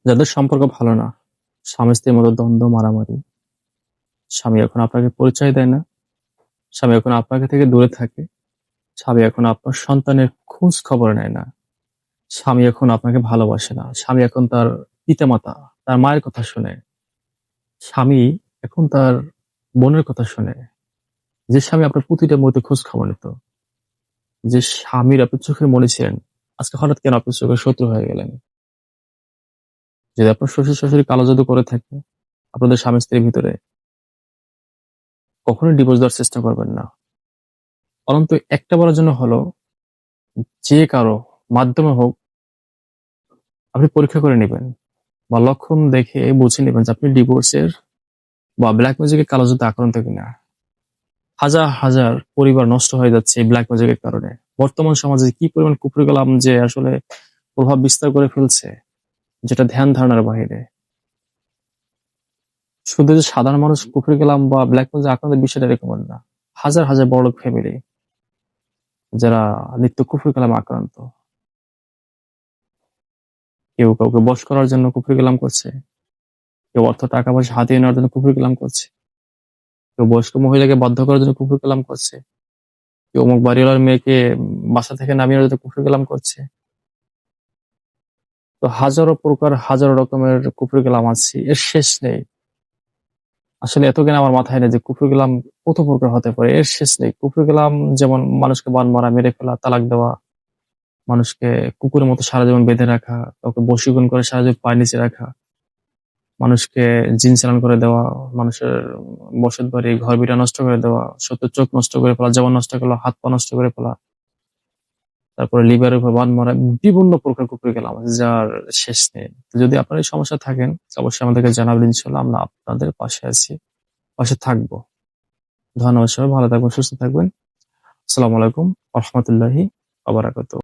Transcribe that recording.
যাদের সম্পর্ক ভালো না, স্বামী-স্ত্রীর মধ্যে দ্বন্দ্ব, মারামারি, স্বামী এখন আপনাকে পরিচয় দেয় না, স্বামী এখন আপনাকে থেকে দূরে থাকে, স্বামী এখন আপনার সন্তানের খোঁজ খবর নেয় না, স্বামী এখন আপনাকে ভালোবাসে না, স্বামী এখন তার পিতামাতা, তার মায়ের কথা শোনে, স্বামী এখন তার বোনের কথা শোনে। যে স্বামী আপনার প্রতিটা মুহূর্তে খোঁজ খবর নিত, যে স্বামীর আপনি চোখের মণি ছিলেন, আজকে হঠাৎ কেন আপনার চোখের শত্রু হয়ে গেলেন? যদি আপনার শ্বশুর-শাশুড়ি কালো জাদু করে থাকে আপনাদের স্বামী-স্ত্রীর ভিতরে, কখনোই ডিভোর্স দেওয়ার চেষ্টা করবেন না। পরন্তু একটা বারের জন্য হলো যে কারো মাধ্যমে হোক আপনি পরীক্ষা করে নিবেন বা লক্ষণ দেখে বুঝে নিবেন যে আপনি ডিভোর্সের বা ব্ল্যাক ম্যাজিকের কালো জাদুতে আক্রান্ত কিনা। হাজার হাজার পরিবার নষ্ট হয়ে যাচ্ছে এই ব্ল্যাক ম্যাজিকের কারণে। বর্তমান সমাজে কি পরিমাণ কুফরি-কালাম যে আসলে প্রভাব বিস্তার করে ফেলছে, যেটা ধ্যান ধারণার বাহিরে। শুধু যে সাধারণ মানুষ কুফরি-কালাম বা ব্ল্যাক ম্যাজিক আক্রান্তের বিষয়টা এরকম না। হাজার হাজার বড়লোক ফ্যামিলি যারা নিত্য কুফরি-কালামে আক্রান্ত। কেউ কাউকে বশ করার জন্য কুফরি-কালাম করছে, কেউ অর্থ টাকা-পয়সা হাতিয়ে নেওয়ার জন্য কুফরি-কালাম করছে, কেউ বয়স্ক মহিলাকে বাধ্য করার জন্য কুফরি-কালাম করছে, কেউ অমুক বাড়িওয়ালার মেয়েকে বাসা থেকে নামিয়ে আনার জন্য কুফরি-কালাম করছে। তো হাজারো প্রকার হাজারো রকমের কুফরি-কালাম আছে, এর শেষ নেই। আসলে এত জ্ঞান আমার মাথায় নেই যে কুফরি-কালাম কত প্রকার হতে পারে, এর শেষ নেই। কুফরি-কালাম যেমন মানুষকে বান মারা, মেরে ফেলা, তালাক দেওয়া, মানুষকে কুকুরের মতো সারা জীবন বেঁধে রাখা, কাউকে বশীকরণ করে সারা জীবন পায়ের নিচে রাখা, মানুষকে জিন চালান করে দেওয়া, মানুষের বসত বাড়ি ঘর বিটা নষ্ট করে দেওয়া, শত্রুর চোখ নষ্ট করে ফেলা, জবান নষ্ট করে ফেলা, হাত পা নষ্ট করে ফেলা, তারপরে লিভারের উপর বান মারা, বিভিন্ন প্রকার কুফরি-কালাম আছে যার শেষ নেই। তো যদি আপনার এই সমস্যা থাকেন অবশ্যই আমাদেরকে জানাবেন, ইনশাআল্লাহ আমরা আপনাদের পাশে আছি, পাশে থাকবো। ধন্যবাদ সবাই, ভালো থাকবেন, সুস্থ থাকবেন। আসসালামু আলাইকুম ওয়া রাহমাতুল্লাহি ওয়া বারাকাতুহু।